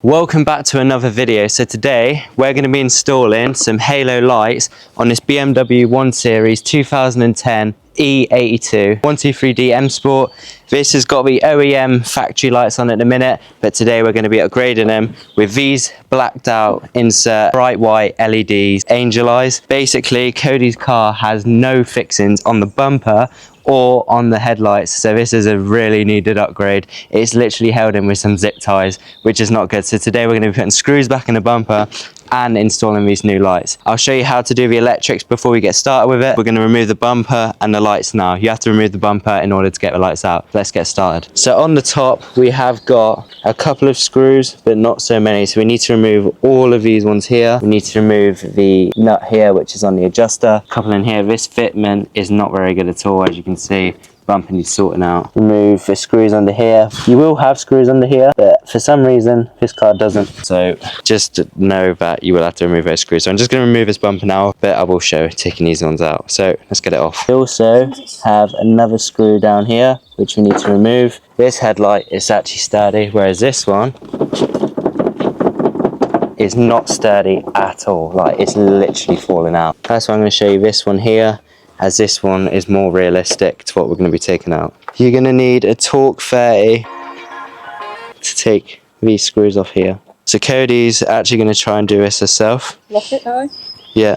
Welcome back to another video. So today we're going to be installing some halo lights on this BMW 1 Series 2010 E82 123D M Sport. This has got the OEM factory lights on at the minute, but today we're going to be upgrading them with these blacked out insert bright white LEDs, angel eyes. Basically, Cody's car has no fixings on the bumper or on the headlights, so this is a really needed upgrade. It's literally held in with some zip ties, which is not good. So today we're going to be putting screws back in the bumper and installing these new lights. I'll show you how to do the electrics before we get started with it. We're going to remove the bumper and the lights now. You have to remove the bumper in order to get the lights out. Let's get started. So on the top we have got a couple of screws, but not so many, so we need to remove all of these ones here. We need to remove the nut here, which is on the adjuster. A couple in here. This fitment is not very good at all, as you can see. Bumper needs sorting out. Remove the screws under here. You will have screws under here, but for some reason this car doesn't, so just know that you will have to remove those screws. So I'm just going to remove this bumper now, but I will show taking these ones out. So let's get it off. We also have another screw down here which we need to remove. This headlight is actually sturdy, whereas this one is not sturdy at all. Like, it's literally falling out. That's why I'm going to show you this one here, as this one is more realistic to what we're going to be taking out. You're going to need a torque 30 to take these screws off here. So Cody's actually going to try and do this herself. Lock it though? Yeah.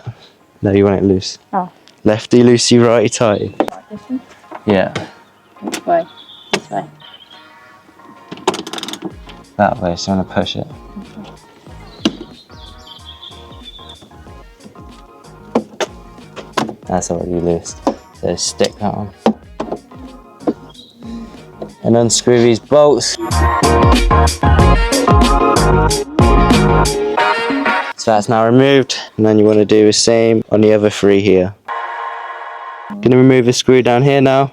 No, you want it loose. Oh. Lefty loosey, righty tighty. Like this one? Yeah. Which way? This way. That way, so I'm going to push it. That's already loose. So stick that on. And unscrew these bolts. So that's now removed. And then you want to do the same on the other three here. Gonna remove the screw down here now.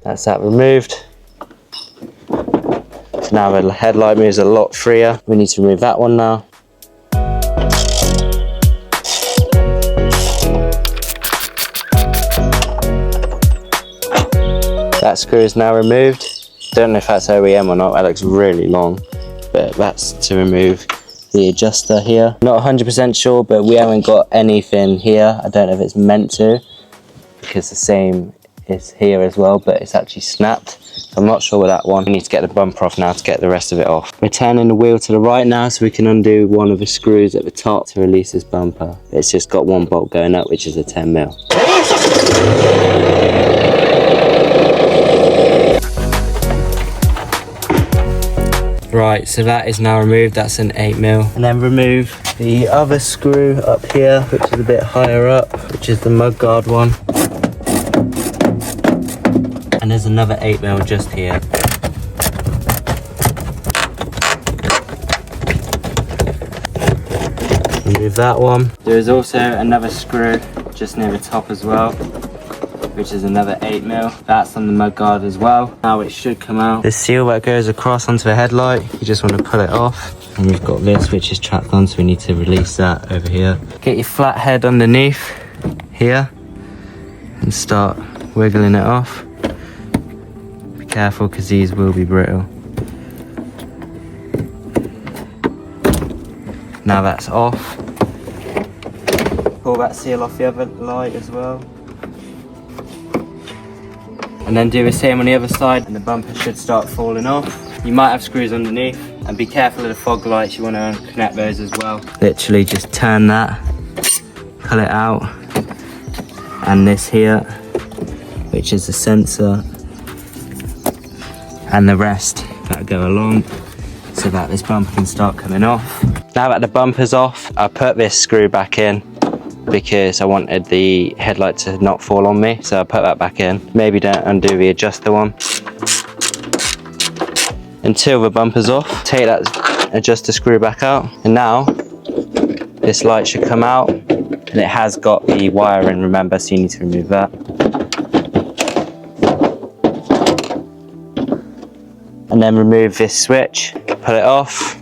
That's that removed. So now the headlight moves a lot freer. We need to remove that one now. That screw is now removed. Don't know if that's OEM or not, that looks really long, but that's to remove the adjuster here. Not 100% sure, but we haven't got anything here. I don't know if it's meant to, because the same is here as well, but it's actually snapped. So I'm not sure with that one. We need to get the bumper off now to get the rest of it off. We're turning the wheel to the right now so we can undo one of the screws at the top to release this bumper. It's just got one bolt going up, which is a 10mm. Right, so that is now removed. That's an 8mm. And then remove the other screw up here, which is a bit higher up, which is the mudguard one. And there's another 8mm just here. Remove that one. There is also another screw just near the top as well, which is another 8mm. That's on the mudguard as well. Now it should come out. The seal that goes across onto the headlight, you just want to pull it off. And we've got this, which is trapped on, so we need to release that over here. Get your flat head underneath here and start wiggling it off. Be careful, because these will be brittle. Now that's off. Pull that seal off the other light as well. And then do the same on the other side, and the bumper should start falling off. You might have screws underneath, and be careful of the fog lights. You want to connect those as well. Literally just turn that, pull it out, and this here, which is the sensor, and the rest that go along, so that this bumper can start coming off. Now that the bumper's off, I put this screw back in because I wanted the headlight to not fall on me, so I put that back in. Maybe don't undo the adjuster one. Until the bumper's off, take that adjuster screw back out, and now this light should come out, and it has got the wiring, remember, so you need to remove that. And then remove this switch, pull it off.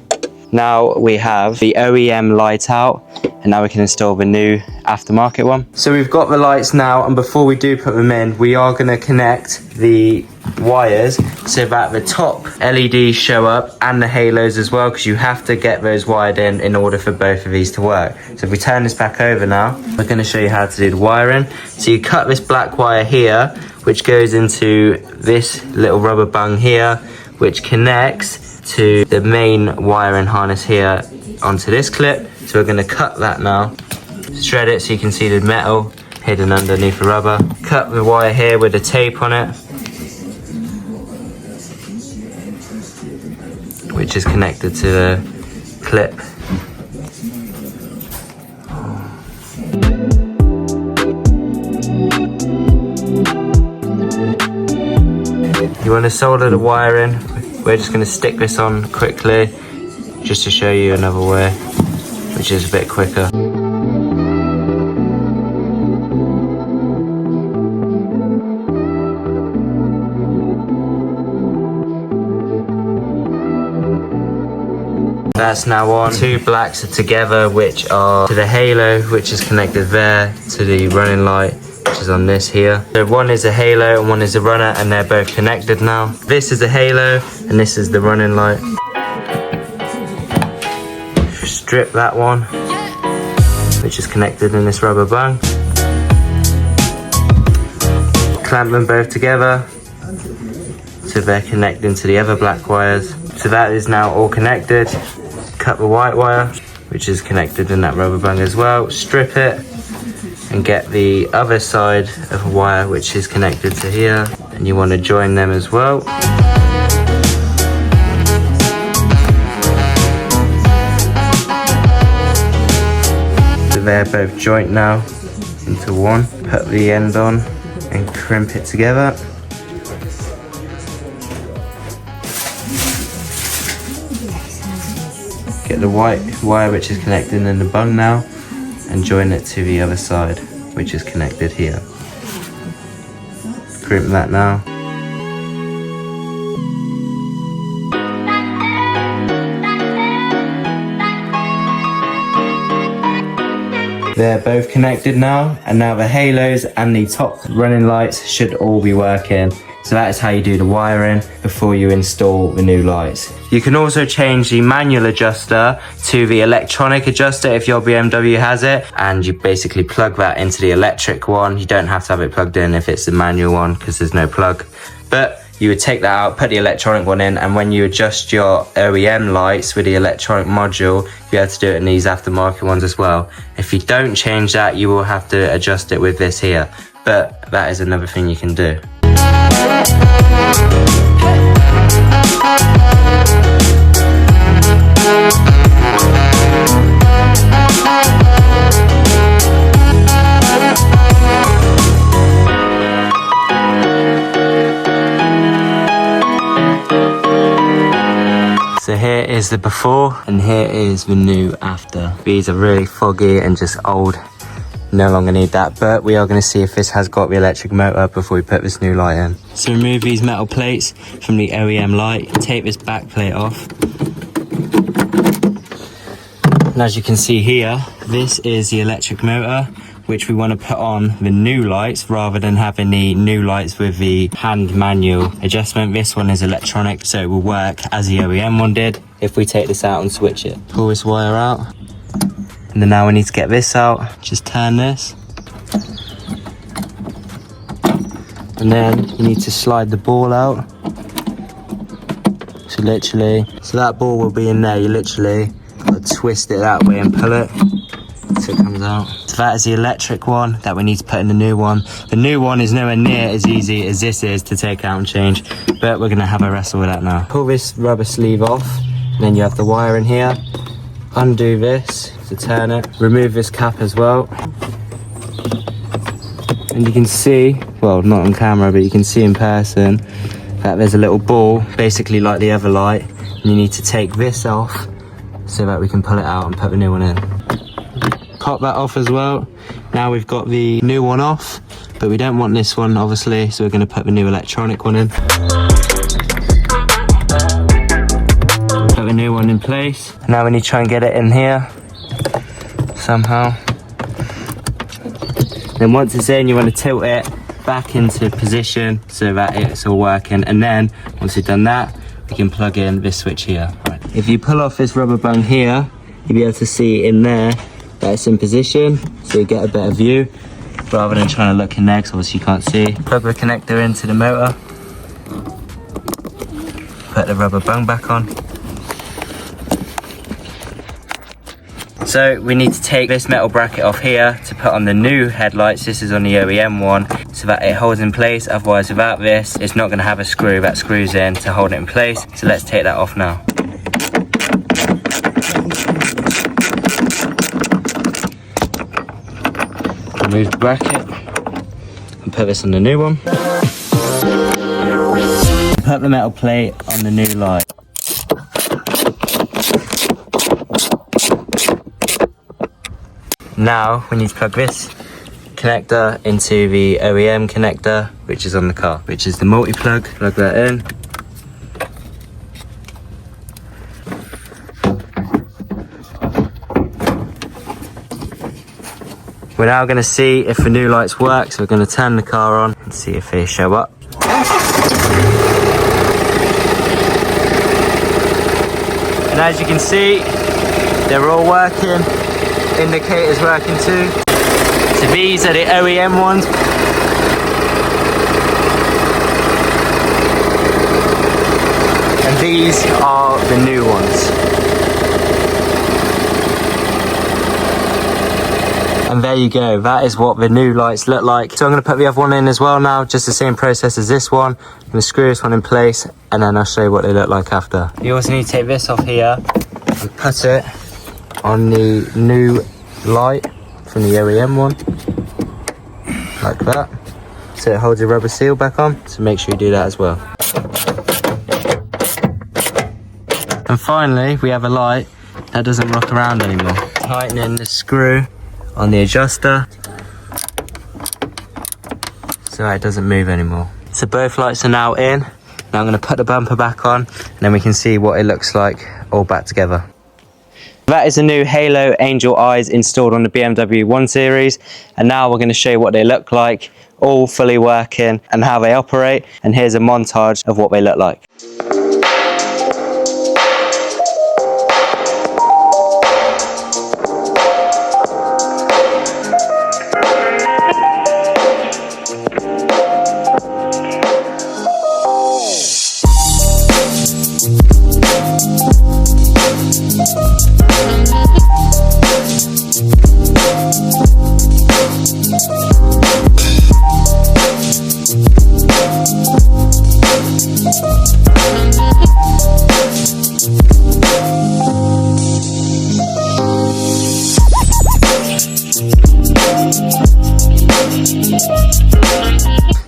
Now we have the OEM light out, and now we can install the new aftermarket one. So we've got the lights now, and before we do put them in, we are going to connect the wires so that the top LEDs show up and the halos as well, because you have to get those wired in order for both of these to work. So if we turn this back over now, we're going to show you how to do the wiring. So you cut this black wire here, which goes into this little rubber bung here, which connects to the main wiring harness here onto this clip. So we're going to cut that now, shred it so you can see the metal hidden underneath the rubber. Cut the wire here with the tape on it, which is connected to the clip. You want to solder the wire in. We're just going to stick this on quickly just to show you another way, which is a bit quicker. That's now on. Two blacks are together, which are to the halo, which is connected there, to the running light, which is on this here. So one is a halo and one is a runner, and they're both connected now. This is a halo and this is the running light. Strip that one, which is connected in this rubber bung. Clamp them both together so they're connecting to the other black wires. So that is now all connected. Cut the white wire, which is connected in that rubber bung as well. Strip it and get the other side of a wire, which is connected to here, and you want to join them as well. So they're both joint now into one. Put the end on and crimp it together. Get the white wire, which is connected in the bung now, and join it to the other side, which is connected here. Crimp that now. They're both connected now, and now the halos and the top running lights should all be working. So that is how you do the wiring before you install the new lights. You can also change the manual adjuster to the electronic adjuster if your BMW has it, and you basically plug that into the electric one. You don't have to have it plugged in if it's the manual one, because there's no plug. But you would take that out, put the electronic one in, and when you adjust your OEM lights with the electronic module, you'll be able to do it in these aftermarket ones as well. If you don't change that, you will have to adjust it with this here. But that is another thing you can do. So here is the before and here is the new after. These are really foggy and just old. No longer need that, but we are going to see if this has got the electric motor before we put this new light in. So remove these metal plates from the OEM light, take this back plate off. And as you can see here, this is the electric motor, which we want to put on the new lights rather than having the new lights with the hand manual adjustment. This one is electronic, so it will work as the OEM one did. If we take this out and switch it, pull this wire out. And then now we need to get this out. Just turn this. And then you need to slide the ball out. So that ball will be in there. You literally got to twist it that way and pull it so it comes out. So that is the electric one that we need to put in the new one. The new one is nowhere near as easy as this is to take out and change, but we're gonna have a wrestle with that now. Pull this rubber sleeve off, and then you have the wire in here. Undo this to turn it. Remove this cap as well. And you can see, well, not on camera, but you can see in person that there's a little ball, basically like the other light. And you need to take this off so that we can pull it out and put the new one in. Pop that off as well. Now we've got the new one off, but we don't want this one, obviously, so we're going to put the new electronic one in. Put the new one in place. Now we need to try and get it in here. somehow. Then once it's in, you want to tilt it back into position so that it's all working. And then once you've done that, you can plug in this switch here. Right. If you pull off this rubber bung here, you'll be able to see in there that it's in position, so you get a better view rather than trying to look in there because obviously you can't see. Plug the connector into the motor, put the rubber bung back on. So we need to take this metal bracket off here to put on the new headlights. This is on the OEM one, so that it holds in place. Otherwise, without this, it's not going to have a screw that screws in to hold it in place. So let's take that off now. Remove the bracket and put this on the new one. Put the metal plate on the new light. Now we need to plug this connector into the OEM connector, which is on the car, which is the multi-plug. Plug that in. We're now going to see if the new lights work, so we're going to turn the car on and see if they show up. And as you can see, they're all working. Indicators working too. So these are the OEM ones. And these are the new ones. And there you go, that is what the new lights look like. So I'm going to put the other one in as well now, just the same process as this one. I'm going to screw this one in place and then I'll show you what they look like after. You also need to take this off here and put it on the new light from the OEM one, like that. So it holds your rubber seal back on, so make sure you do that as well. And finally, we have a light that doesn't rock around anymore. Tightening the screw on the adjuster so it doesn't move anymore. So both lights are now in. Now I'm going to put the bumper back on and then we can see what it looks like all back together. That is the new Halo Angel Eyes installed on the BMW 1 Series, and now we're going to show you what they look like, all fully working and how they operate, and here's a montage of what they look like.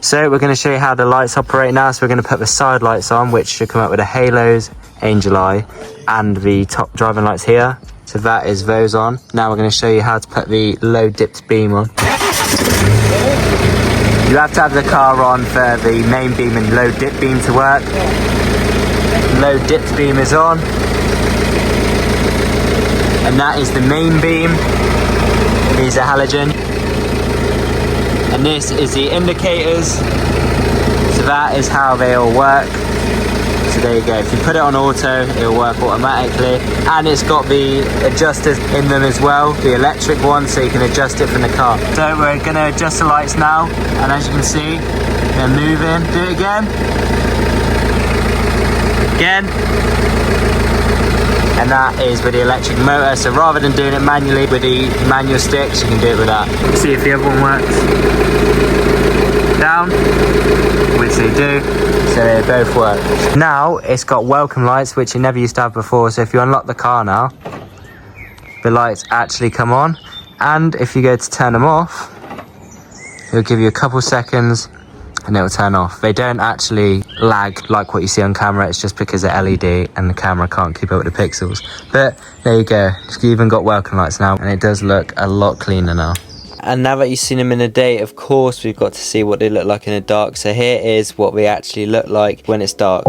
So we're going to show you how the lights operate now. So we're going to put the side lights on, which should come up with the Halos, Angel Eye, and the top driving lights here. So that is those on. Now we're going to show you how to put the low dipped beam on. You have to have the car on for the main beam and low dip beam to work. Low dipped beam is on. And that is the main beam. These are halogen. And this is the indicators. So that is how they all work. So there you go. If you put it on auto, it'll work automatically. And it's got the adjusters in them as well, the electric one, so you can adjust it from the car. So we're going to adjust the lights now. And as you can see, they're moving. Do it again. Again. And that is with the electric motor. So rather than doing it manually with the manual sticks, you can do it with that. See if the other one works. Down, which they do, so they both work. Now it's got welcome lights, which you never used to have before. So if you unlock the car now, the lights actually come on, and if you go to turn them off, it'll give you a couple seconds and it'll turn off. They don't actually lag like what you see on camera. It's just because they're LED and the camera can't keep up with the pixels. But there you go, you even got welcome lights now, and it does look a lot cleaner now. And now that you've seen them in the day, of course we've got to see what they look like in the dark. So here is what they actually look like when it's dark.